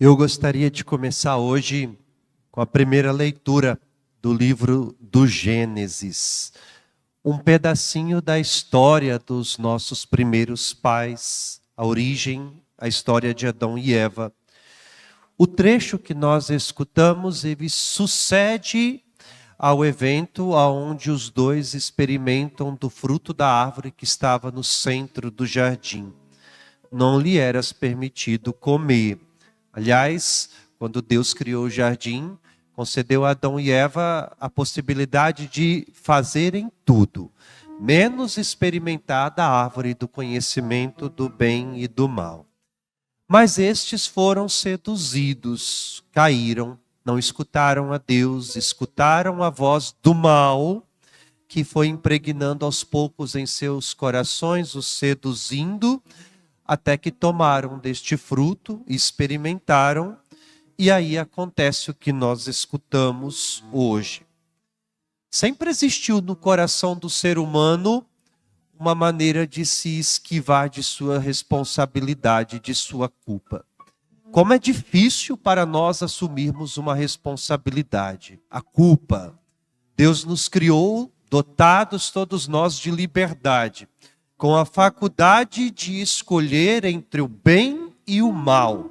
Eu gostaria de começar hoje com a primeira leitura do livro do Gênesis. Um pedacinho da história dos nossos primeiros pais, a origem, a história de Adão e Eva. O trecho que nós escutamos, ele sucede ao evento onde os dois experimentam do fruto da árvore que estava no centro do jardim. Não lhe era permitido comer. Aliás, quando Deus criou o jardim, concedeu a Adão e Eva a possibilidade de fazerem tudo, menos experimentar da árvore do conhecimento do bem e do mal. Mas estes foram seduzidos, caíram, não escutaram a Deus, escutaram a voz do mal, que foi impregnando aos poucos em seus corações, os seduzindo, até que tomaram deste fruto, experimentaram, e aí acontece o que nós escutamos hoje. Sempre existiu no coração do ser humano uma maneira de se esquivar de sua responsabilidade, de sua culpa. Como é difícil para nós assumirmos uma responsabilidade, a culpa. Deus nos criou, dotados todos nós de liberdade, com a faculdade de escolher entre o bem e o mal.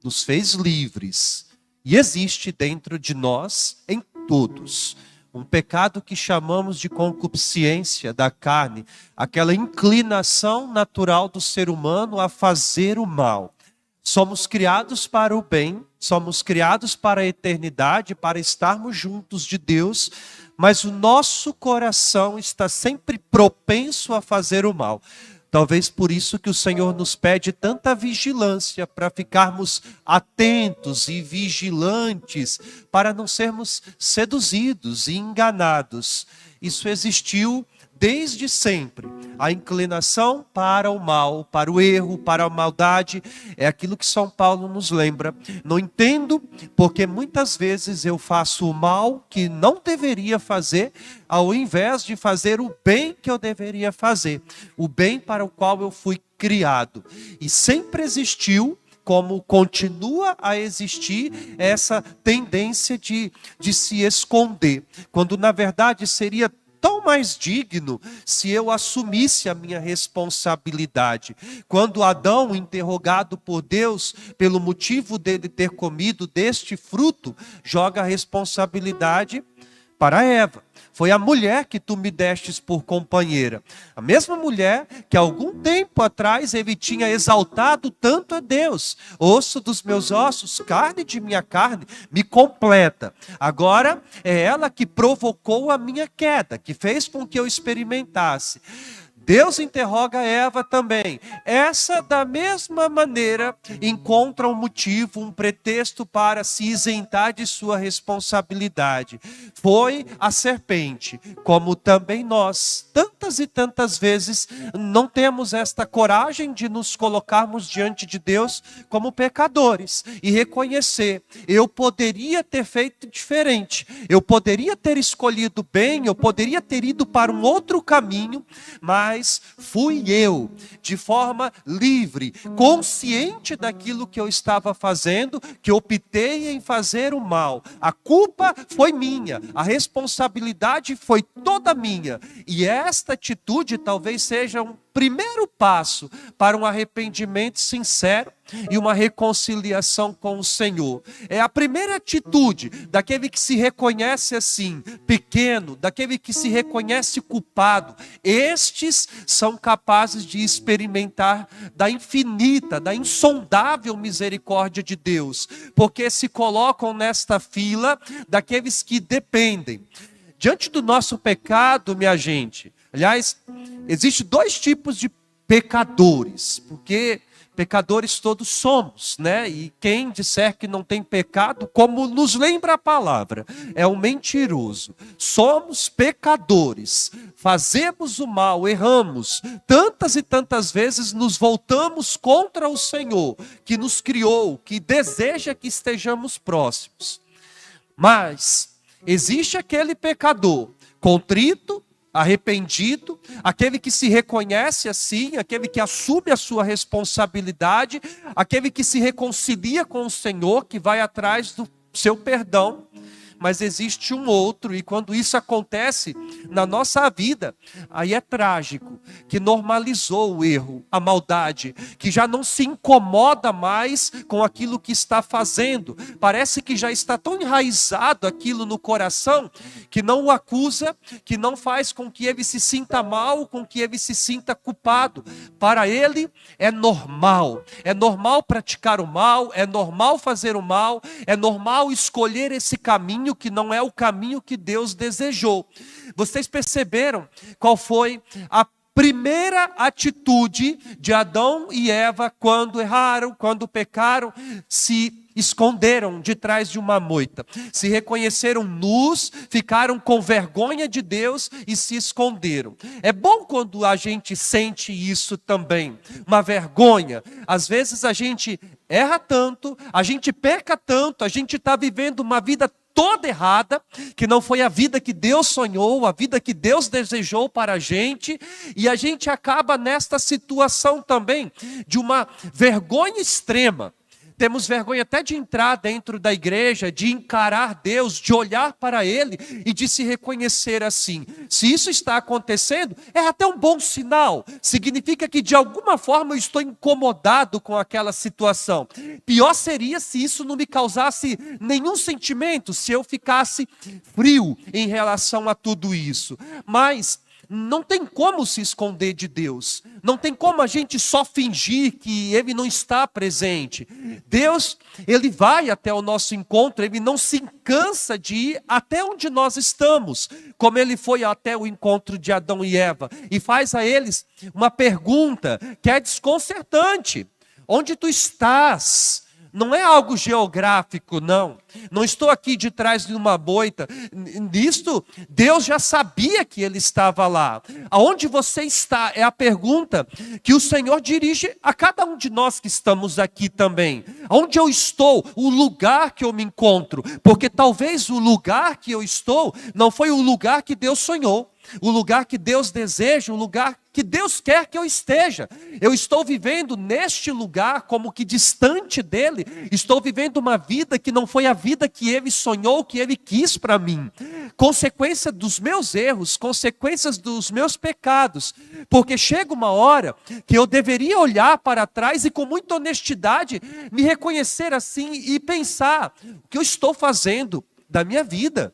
Nos fez livres. E existe dentro de nós, em todos, um pecado que chamamos de concupiscência da carne, aquela inclinação natural do ser humano a fazer o mal. Somos criados para o bem, somos criados para a eternidade, para estarmos juntos de Deus, mas o nosso coração está sempre propenso a fazer o mal. Talvez por isso que o Senhor nos pede tanta vigilância, para ficarmos atentos e vigilantes, para não sermos seduzidos e enganados. Isso existiu desde sempre. A inclinação para o mal, para o erro, para a maldade, é aquilo que São Paulo nos lembra. Não entendo porque muitas vezes eu faço o mal que não deveria fazer, ao invés de fazer o bem que eu deveria fazer. O bem para o qual eu fui criado. E sempre existiu, como continua a existir, essa tendência de se esconder. Quando na verdade seria tão mais digno se eu assumisse a minha responsabilidade. Quando Adão, interrogado por Deus pelo motivo dele ter comido deste fruto, joga a responsabilidade para Eva. Foi a mulher que tu me destes por companheira. A mesma mulher que algum tempo atrás ele tinha exaltado tanto a Deus. Osso dos meus ossos, carne de minha carne, me completa. Agora é ela que provocou a minha queda, que fez com que eu experimentasse. Deus interroga Eva também. Essa, da mesma maneira, encontra um motivo, um pretexto para se isentar de sua responsabilidade. Foi a serpente, como também nós, tantas e tantas vezes, não temos esta coragem de nos colocarmos diante de Deus como pecadores e reconhecer, eu poderia ter feito diferente, eu poderia ter escolhido bem, eu poderia ter ido para um outro caminho, mas fui eu, de forma livre, consciente daquilo que eu estava fazendo, que optei em fazer o mal. A culpa foi minha, a responsabilidade foi toda minha. E esta atitude talvez seja um primeiro passo para um arrependimento sincero e uma reconciliação com o Senhor. É a primeira atitude daquele que se reconhece assim, pequeno, daquele que se reconhece culpado. Estes são capazes de experimentar da infinita, da insondável misericórdia de Deus, porque se colocam nesta fila daqueles que dependem. Diante do nosso pecado, minha gente, aliás, existem dois tipos de pecadores, porque pecadores todos somos, né? E quem disser que não tem pecado, como nos lembra a palavra, é um mentiroso. Somos pecadores, fazemos o mal, erramos. Tantas e tantas vezes nos voltamos contra o Senhor, que nos criou, que deseja que estejamos próximos. Mas existe aquele pecador contrito, arrependido, aquele que se reconhece assim, aquele que assume a sua responsabilidade, aquele que se reconcilia com o Senhor, que vai atrás do seu perdão. Mas existe um outro, e quando isso acontece na nossa vida, aí é trágico, que normalizou o erro, a maldade, que já não se incomoda mais com aquilo que está fazendo, parece que já está tão enraizado aquilo no coração, que não o acusa, que não faz com que ele se sinta mal, com que ele se sinta culpado. Para ele é normal praticar o mal, é normal fazer o mal, é normal escolher esse caminho que não é o caminho que Deus desejou. Vocês perceberam qual foi a primeira atitude de Adão e Eva quando erraram, quando pecaram? Se esconderam de trás de uma moita, se reconheceram nus, ficaram com vergonha de Deus e se esconderam. É bom quando a gente sente isso também, uma vergonha. Às vezes a gente erra tanto, a gente peca tanto, a gente está vivendo uma vida toda errada, que não foi a vida que Deus sonhou, a vida que Deus desejou para a gente, e a gente acaba nesta situação também de uma vergonha extrema. Temos vergonha até de entrar dentro da igreja, de encarar Deus, de olhar para Ele e de se reconhecer assim. Se isso está acontecendo, é até um bom sinal. Significa que de alguma forma eu estou incomodado com aquela situação. Pior seria se isso não me causasse nenhum sentimento, se eu ficasse frio em relação a tudo isso. Mas não tem como se esconder de Deus. Não tem como a gente só fingir que Ele não está presente. Deus, Ele vai até o nosso encontro, Ele não se cansa de ir até onde nós estamos, como Ele foi até o encontro de Adão e Eva, e faz a eles uma pergunta que é desconcertante: onde tu estás? Não é algo geográfico, não. Não estou aqui de trás de uma moita. Nisto, Deus já sabia que Ele estava lá. Aonde você está? É a pergunta que o Senhor dirige a cada um de nós que estamos aqui também. Aonde eu estou? O lugar que eu me encontro. Porque talvez o lugar que eu estou não foi o lugar que Deus sonhou. O lugar que Deus deseja, o lugar que Deus quer que eu esteja. Eu estou vivendo neste lugar como que distante dEle. Estou vivendo uma vida que não foi a vida que Ele sonhou, que Ele quis para mim. Consequência dos meus erros, consequências dos meus pecados. Porque chega uma hora que eu deveria olhar para trás e com muita honestidade me reconhecer assim e pensar: o que eu estou fazendo da minha vida?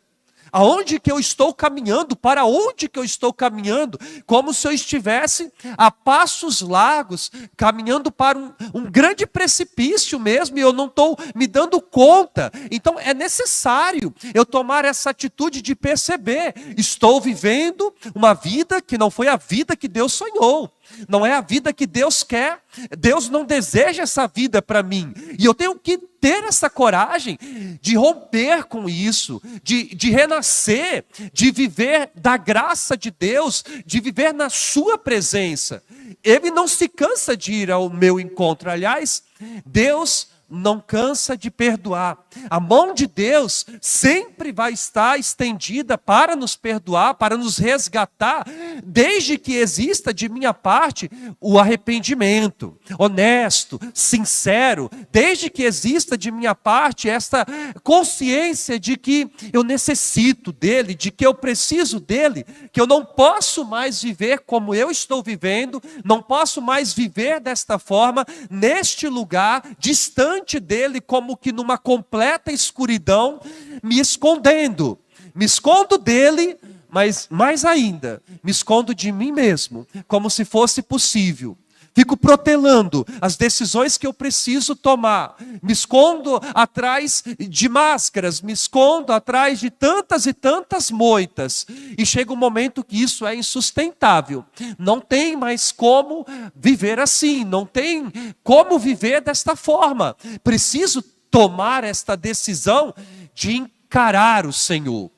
Aonde que eu estou caminhando? Para onde que eu estou caminhando? Como se eu estivesse a passos largos, caminhando para um grande precipício mesmo, e eu não estou me dando conta. Então é necessário eu tomar essa atitude de perceber: estou vivendo uma vida que não foi a vida que Deus sonhou. Não é a vida que Deus quer. Deus não deseja essa vida para mim. E eu tenho que ter essa coragem de romper com isso, de renascer, de viver da graça de Deus, de viver na sua presença. Ele não se cansa de ir ao meu encontro. Aliás, Deus não cansa de perdoar. A mão de Deus sempre vai estar estendida para nos perdoar, para nos resgatar, desde que exista de minha parte o arrependimento honesto, sincero, desde que exista de minha parte esta consciência de que eu necessito dele, de que eu preciso dele, que eu não posso mais viver como eu estou vivendo, não posso mais viver desta forma, neste lugar, distante dele, como que numa completa escuridão, me escondendo. Me escondo dele, mas mais ainda, me escondo de mim mesmo, como se fosse possível. Fico protelando as decisões que eu preciso tomar. Me escondo atrás de máscaras, me escondo atrás de tantas e tantas moitas. E chega um momento que isso é insustentável. Não tem mais como viver assim, não tem como viver desta forma. Preciso tomar esta decisão de encarar o Senhor.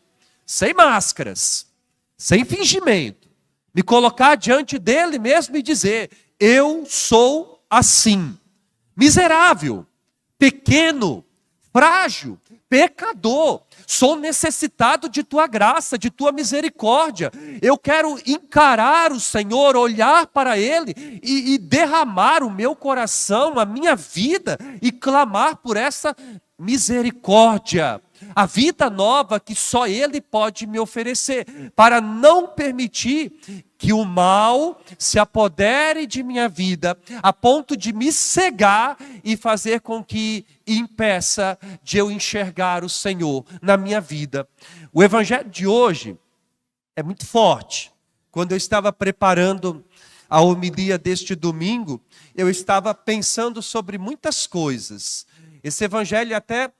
Sem máscaras, sem fingimento. Me colocar diante dele mesmo e dizer: eu sou assim, miserável, pequeno, frágil, pecador, sou necessitado de tua graça, de tua misericórdia. Eu quero encarar o Senhor, olhar para Ele e derramar o meu coração, a minha vida e clamar por essa misericórdia. A vida nova que só Ele pode me oferecer, para não permitir que o mal se apodere de minha vida, a ponto de me cegar e fazer com que impeça de eu enxergar o Senhor na minha vida. O evangelho de hoje é muito forte. Quando eu estava preparando a homilia deste domingo, eu estava pensando sobre muitas coisas. Esse evangelho é até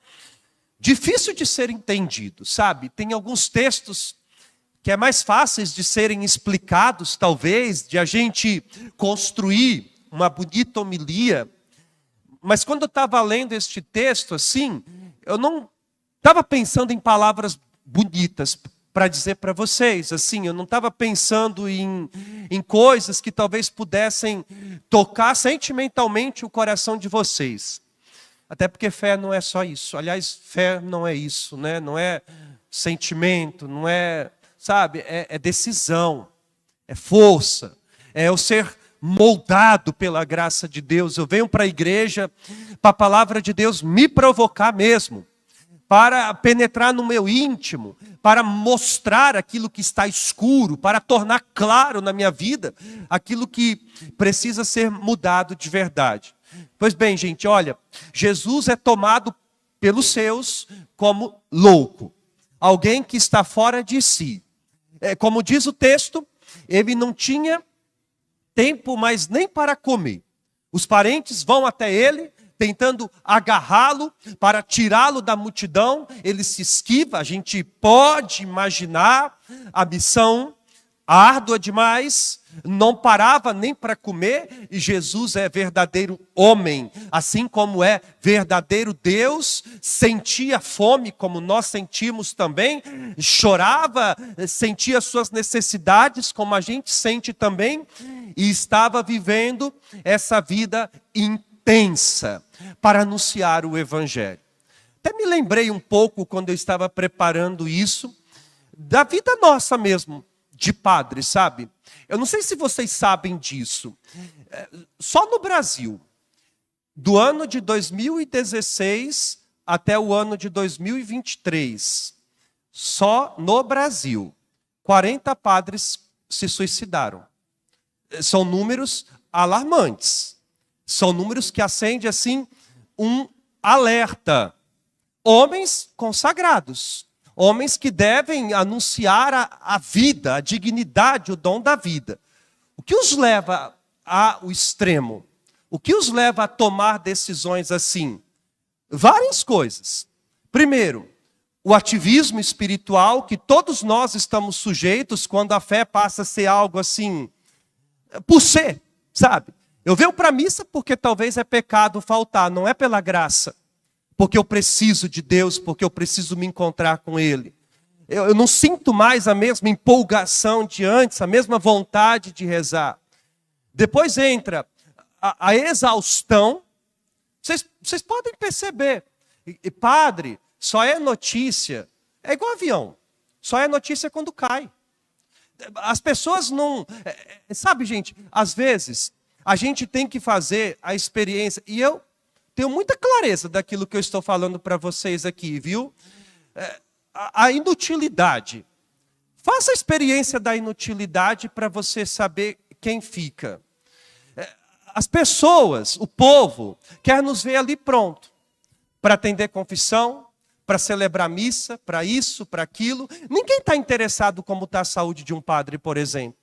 difícil de ser entendido, sabe? Tem alguns textos que é mais fáceis de serem explicados, talvez, de a gente construir uma bonita homilia. Mas quando eu estava lendo este texto, assim, eu não estava pensando em palavras bonitas para dizer para vocês, assim, eu não estava pensando em coisas que talvez pudessem tocar sentimentalmente o coração de vocês. Até porque fé não é só isso. Aliás, fé não é isso, né? Não é sentimento, não é, sabe, é decisão, é força, é eu ser moldado pela graça de Deus. Eu venho para a igreja, para a palavra de Deus me provocar mesmo, para penetrar no meu íntimo, para mostrar aquilo que está escuro, para tornar claro na minha vida aquilo que precisa ser mudado de verdade. Pois bem, gente, olha, Jesus é tomado pelos seus como louco, alguém que está fora de si. Como diz o texto, ele não tinha tempo mais nem para comer. Os parentes vão até ele, tentando agarrá-lo para tirá-lo da multidão. Ele se esquiva, a gente pode imaginar a missão árdua demais, não parava nem para comer, e Jesus é verdadeiro homem, assim como é verdadeiro Deus, sentia fome como nós sentimos também, chorava, sentia suas necessidades como a gente sente também, e estava vivendo essa vida intensa para anunciar o Evangelho. Até me lembrei um pouco, quando eu estava preparando isso, da vida nossa mesmo, de padre, sabe? Eu não sei se vocês sabem disso. Só no Brasil, do ano de 2016 até o ano de 2023, só no Brasil, 40 padres se suicidaram. São números alarmantes. São números que acendem, assim, um alerta. Homens consagrados. Homens que devem anunciar a vida, a dignidade, o dom da vida. O que os leva ao extremo? O que os leva a tomar decisões assim? Várias coisas. Primeiro, o ativismo espiritual que todos nós estamos sujeitos quando a fé passa a ser algo assim, por ser, sabe? Eu venho para a missa porque talvez é pecado faltar, não é pela graça. Porque eu preciso de Deus, porque eu preciso me encontrar com Ele. Eu não sinto mais a mesma empolgação de antes, a mesma vontade de rezar. Depois entra a exaustão. Vocês podem perceber. E padre, só é notícia. É igual avião. Só é notícia quando cai. As pessoas não... Sabe, gente, às vezes a gente tem que fazer a experiência. E eu tenho muita clareza daquilo que eu estou falando para vocês aqui, viu? A inutilidade. Faça a experiência da inutilidade para você saber quem fica. As pessoas, o povo, quer nos ver ali pronto. Para atender confissão, para celebrar missa, para isso, para aquilo. Ninguém está interessado como está a saúde de um padre, por exemplo.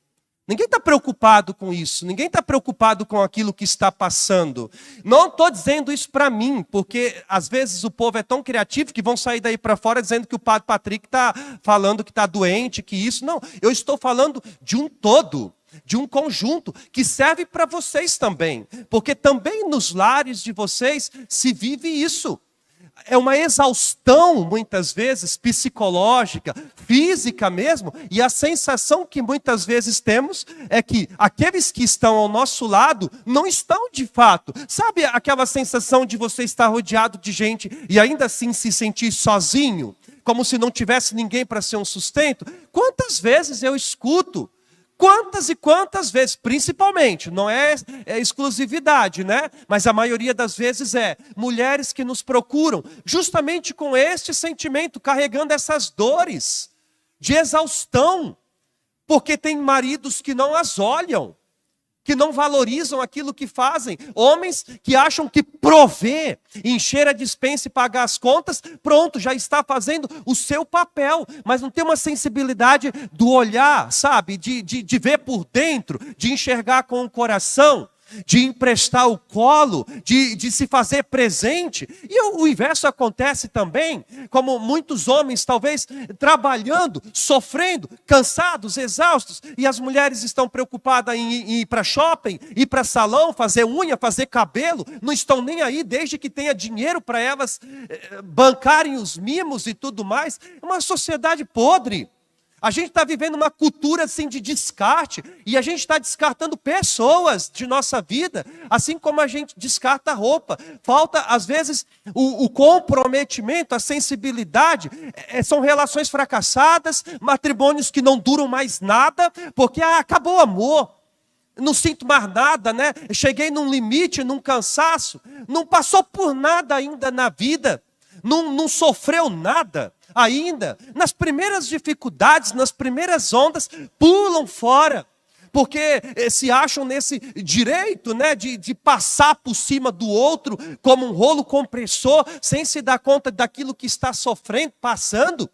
Ninguém está preocupado com isso, ninguém está preocupado com aquilo que está passando. Não estou dizendo isso para mim, porque às vezes o povo é tão criativo que vão sair daí para fora dizendo que o padre Patrick está falando que está doente, que isso. Não, eu estou falando de um todo, de um conjunto, que serve para vocês também. Porque também nos lares de vocês se vive isso. é uma exaustão, muitas vezes, psicológica, física mesmo, e a sensação que muitas vezes temos é que aqueles que estão ao nosso lado não estão de fato. Sabe aquela sensação de você estar rodeado de gente e ainda assim se sentir sozinho? Como se não tivesse ninguém para ser um sustento? Quantas vezes eu escuto? Quantas e quantas vezes, principalmente, não é exclusividade, né? Mas a maioria das vezes mulheres que nos procuram justamente com este sentimento, carregando essas dores de exaustão, porque tem maridos que não as olham, que não valorizam aquilo que fazem, homens que acham que prover, encher a despensa e pagar as contas, pronto, já está fazendo o seu papel, mas não tem uma sensibilidade do olhar, sabe, de ver por dentro, de enxergar com o coração, de emprestar o colo, de se fazer presente. E o inverso acontece também, como muitos homens talvez trabalhando, sofrendo, cansados, exaustos, e as mulheres estão preocupadas em ir para shopping, ir para salão, fazer unha, fazer cabelo, não estão nem aí desde que tenha dinheiro para elas bancarem os mimos e tudo mais. É uma sociedade podre. A gente está vivendo uma cultura assim de descarte, e a gente está descartando pessoas de nossa vida, assim como a gente descarta roupa. Falta, às vezes, o comprometimento, a sensibilidade. São relações fracassadas, matrimônios que não duram mais nada, porque acabou o amor. Não sinto mais nada, né? Cheguei num limite, num cansaço, não passou por nada ainda na vida, não sofreu nada ainda. Nas primeiras dificuldades, nas primeiras ondas, pulam fora, porque se acham nesse direito, né, de passar por cima do outro como um rolo compressor, sem se dar conta daquilo que está sofrendo, passando.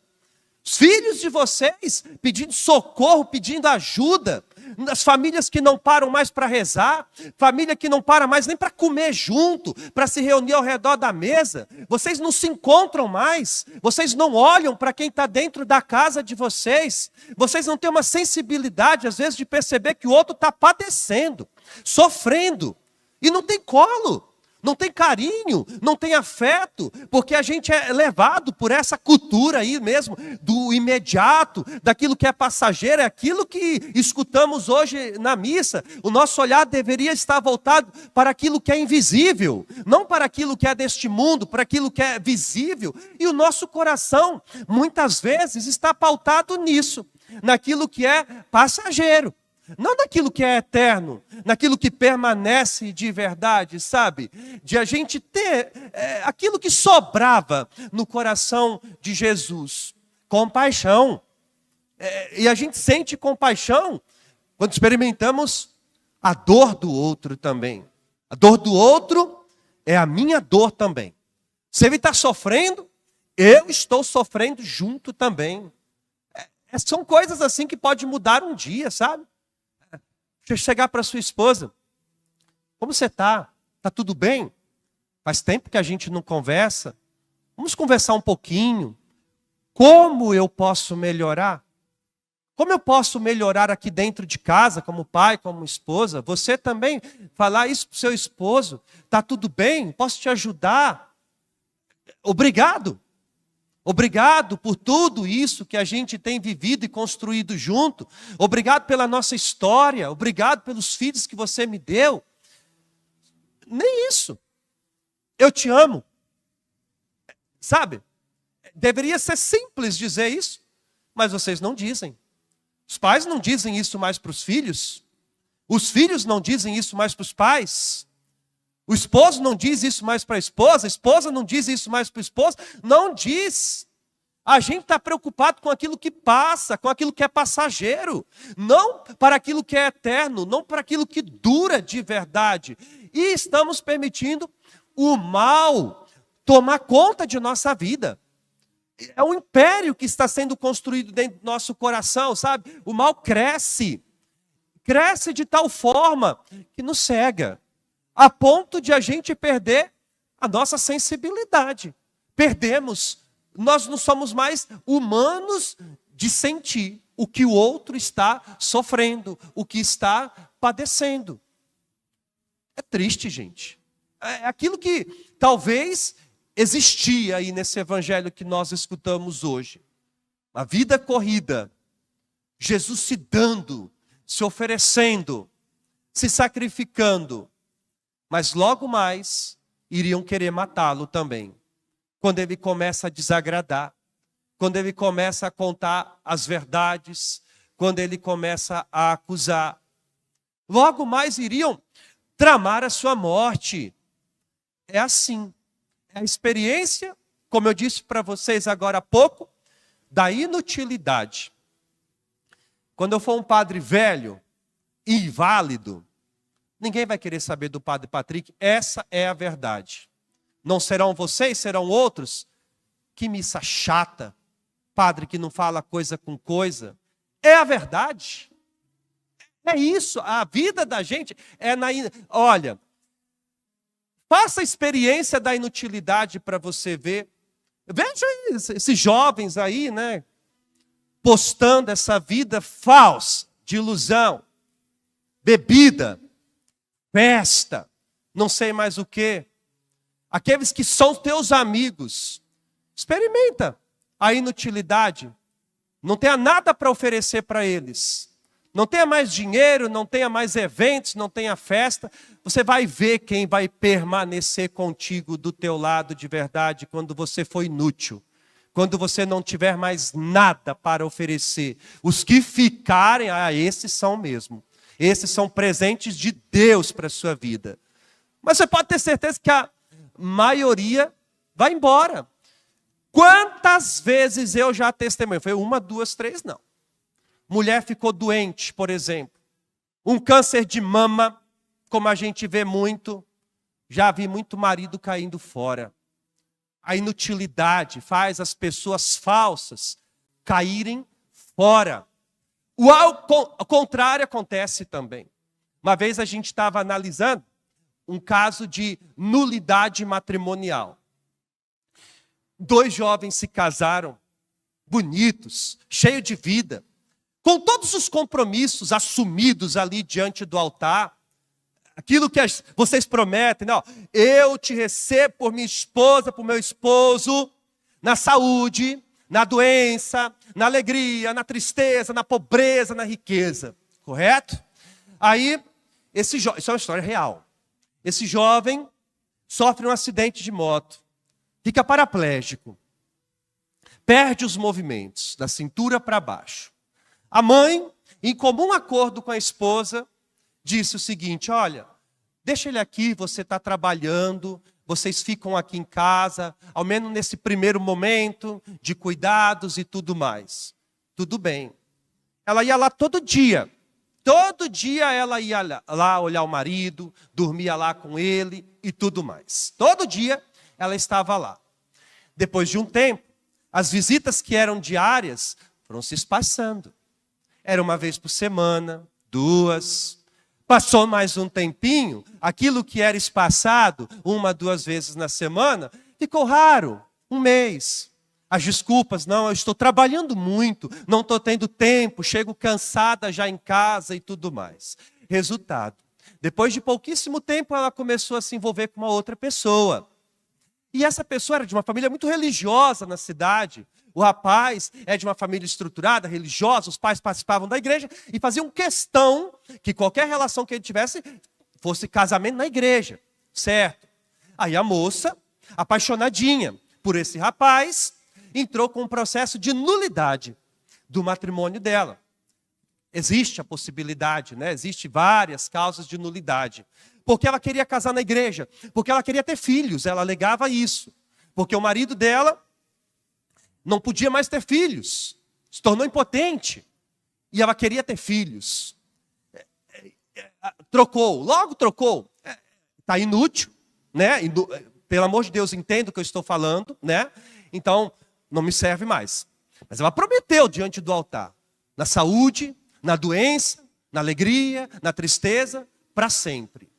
Os filhos de vocês pedindo socorro, pedindo ajuda. As famílias que não param mais para rezar, família que não para mais nem para comer junto, para se reunir ao redor da mesa. Vocês não se encontram mais, vocês não olham para quem está dentro da casa de vocês. Vocês não têm uma sensibilidade, às vezes, de perceber que o outro está padecendo, sofrendo, e não tem colo. Não tem carinho, não tem afeto, porque a gente é levado por essa cultura aí mesmo, do imediato, daquilo que é passageiro, é aquilo que escutamos hoje na missa. O nosso olhar deveria estar voltado para aquilo que é invisível, não para aquilo que é deste mundo, para aquilo que é visível. E o nosso coração, muitas vezes, está pautado nisso, naquilo que é passageiro. Não naquilo que é eterno, naquilo que permanece de verdade, sabe? De a gente ter aquilo que sobrava no coração de Jesus. Compaixão. E a gente sente compaixão quando experimentamos a dor do outro também. A dor do outro é a minha dor também. Se ele está sofrendo, eu estou sofrendo junto também. São coisas assim que podem mudar um dia, sabe? Você chegar para sua esposa, como você está? Está tudo bem? Faz tempo que a gente não conversa. Vamos conversar um pouquinho. Como eu posso melhorar? Como eu posso melhorar aqui dentro de casa, como pai, como esposa? Você também falar isso para o seu esposo. Está tudo bem? Posso te ajudar? Obrigado. Obrigado por tudo isso que a gente tem vivido e construído junto. Obrigado pela nossa história. Obrigado pelos filhos que você me deu. Nem isso. Eu te amo. Sabe? Deveria ser simples dizer isso, mas vocês não dizem. Os pais não dizem isso mais para os filhos. Os filhos não dizem isso mais para os pais. O esposo não diz isso mais para a esposa não diz isso mais para o esposo, não diz. A gente está preocupado com aquilo que passa, com aquilo que é passageiro, não para aquilo que é eterno, não para aquilo que dura de verdade. E estamos permitindo o mal tomar conta de nossa vida. É um império que está sendo construído dentro do nosso coração, sabe? O mal cresce de tal forma que nos cega, a ponto de a gente perder a nossa sensibilidade. Perdemos. Nós não somos mais humanos de sentir o que o outro está sofrendo, o que está padecendo. É triste, gente. É aquilo que talvez existia aí nesse evangelho que nós escutamos hoje. A vida corrida, Jesus se dando, se oferecendo, se sacrificando, mas logo mais iriam querer matá-lo também. Quando ele começa a desagradar, quando ele começa a contar as verdades, quando ele começa a acusar. Logo mais iriam tramar a sua morte. É assim. É a experiência, como eu disse para vocês agora há pouco, da inutilidade. Quando eu for um padre velho, inválido, ninguém vai querer saber do padre Patrick. Essa é a verdade. Não serão vocês, serão outros. Que missa chata. Padre que não fala coisa com coisa. É a verdade. É isso. A vida da gente é na... Olha, faça a experiência da inutilidade para você ver. Veja esses jovens aí, né? Postando essa vida falsa, de ilusão. Bebida, festa, não sei mais o quê. Aqueles que são teus amigos, experimenta a inutilidade. Não tenha nada para oferecer para eles. Não tenha mais dinheiro, não tenha mais eventos, não tenha festa. Você vai ver quem vai permanecer contigo do teu lado de verdade quando você for inútil. Quando você não tiver mais nada para oferecer. Os que ficarem, esses são mesmo. Esses são presentes de Deus para a sua vida. Mas você pode ter certeza que a maioria vai embora. Quantas vezes eu já testemunhei? Foi 1, 2, 3, não. Mulher ficou doente, por exemplo. Um câncer de mama, como a gente vê muito. Já vi muito marido caindo fora. A inutilidade faz as pessoas falsas caírem fora. O contrário acontece também. Uma vez a gente estava analisando um caso de nulidade matrimonial. 2 jovens se casaram, bonitos, cheios de vida, com todos os compromissos assumidos ali diante do altar. Aquilo que vocês prometem, não, eu te recebo por minha esposa, por meu esposo, na saúde, na doença, na alegria, na tristeza, na pobreza, na riqueza. Correto? Aí, isso é uma história real. Esse jovem sofre um acidente de moto, fica paraplégico, perde os movimentos, da cintura para baixo. A mãe, em comum acordo com a esposa, disse o seguinte: olha, deixa ele aqui, você está trabalhando, vocês ficam aqui em casa, ao menos nesse primeiro momento de cuidados e tudo mais. Tudo bem. Ela ia lá todo dia ela ia lá olhar o marido, dormia lá com ele e tudo mais. Todo dia ela estava lá. Depois de um tempo, as visitas que eram diárias foram se espaçando. Era uma vez por semana, 2. Passou mais um tempinho, aquilo que era espaçado 1, 2 vezes na semana, ficou raro, 1 mês. As desculpas, não, eu estou trabalhando muito, não estou tendo tempo, chego cansada já em casa e tudo mais. Resultado, depois de pouquíssimo tempo ela começou a se envolver com uma outra pessoa. E essa pessoa era de uma família muito religiosa na cidade. O rapaz é de uma família estruturada, religiosa, os pais participavam da igreja e faziam questão que qualquer relação que ele tivesse fosse casamento na igreja, certo? Aí a moça, apaixonadinha por esse rapaz, entrou com um processo de nulidade do matrimônio dela. Existe a possibilidade, né? Existem várias causas de nulidade. Porque ela queria casar na igreja, porque ela queria ter filhos, ela alegava isso. Porque o marido dela não podia mais ter filhos, se tornou impotente, e ela queria ter filhos. Logo trocou. Está inútil, né? Pelo amor de Deus, entenda o que eu estou falando, né? Então, não me serve mais. Mas ela prometeu diante do altar, na saúde, na doença, na alegria, na tristeza, para sempre.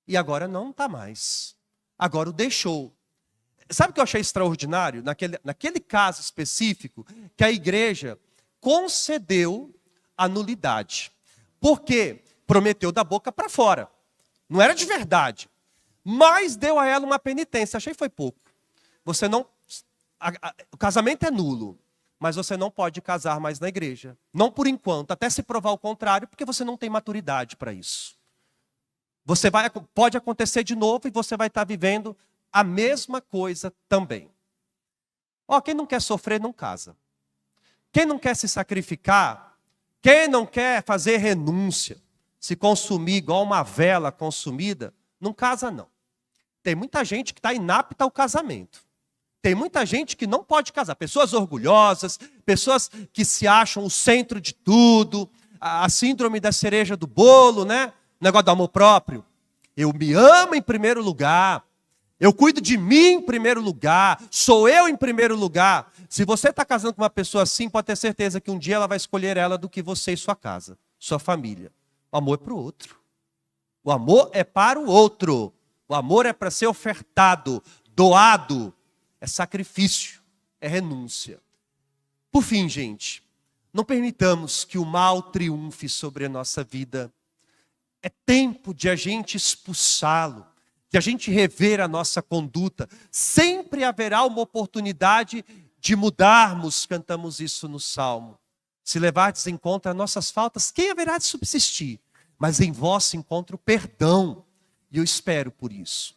E agora não está mais. Agora o deixou. Sabe o que eu achei extraordinário? Naquele caso específico, que a igreja concedeu a nulidade. Por quê? Prometeu da boca para fora. Não era de verdade. Mas deu a ela uma penitência. Achei que foi pouco. Você não, o casamento é nulo, mas você não pode casar mais na igreja. Não por enquanto, até se provar o contrário, porque você não tem maturidade para isso. Pode acontecer de novo e você vai estar vivendo a mesma coisa também. Quem não quer sofrer, não casa. Quem não quer se sacrificar, quem não quer fazer renúncia, se consumir igual uma vela consumida, não casa não. Tem muita gente que está inapta ao casamento. Tem muita gente que não pode casar. Pessoas orgulhosas, pessoas que se acham o centro de tudo, a síndrome da cereja do bolo, né? O negócio do amor próprio. Eu me amo em primeiro lugar. Eu cuido de mim em primeiro lugar. Sou eu em primeiro lugar. Se você está casando com uma pessoa assim, pode ter certeza que um dia ela vai escolher ela do que você e sua casa, sua família. O amor é para o outro. O amor é para o outro. O amor é para ser ofertado, doado. É sacrifício, é renúncia. Por fim, gente, não permitamos que o mal triunfe sobre a nossa vida. É tempo de a gente expulsá-lo, de a gente rever a nossa conduta. Sempre haverá uma oportunidade de mudarmos, cantamos isso no Salmo. Se levardes em conta as nossas faltas, quem haverá de subsistir? Mas em vós se encontra o perdão, e eu espero por isso.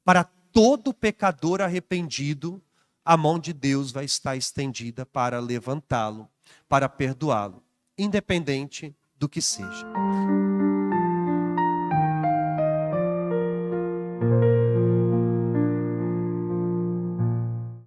Para todo pecador arrependido, a mão de Deus vai estar estendida para levantá-lo, para perdoá-lo, independente do que seja.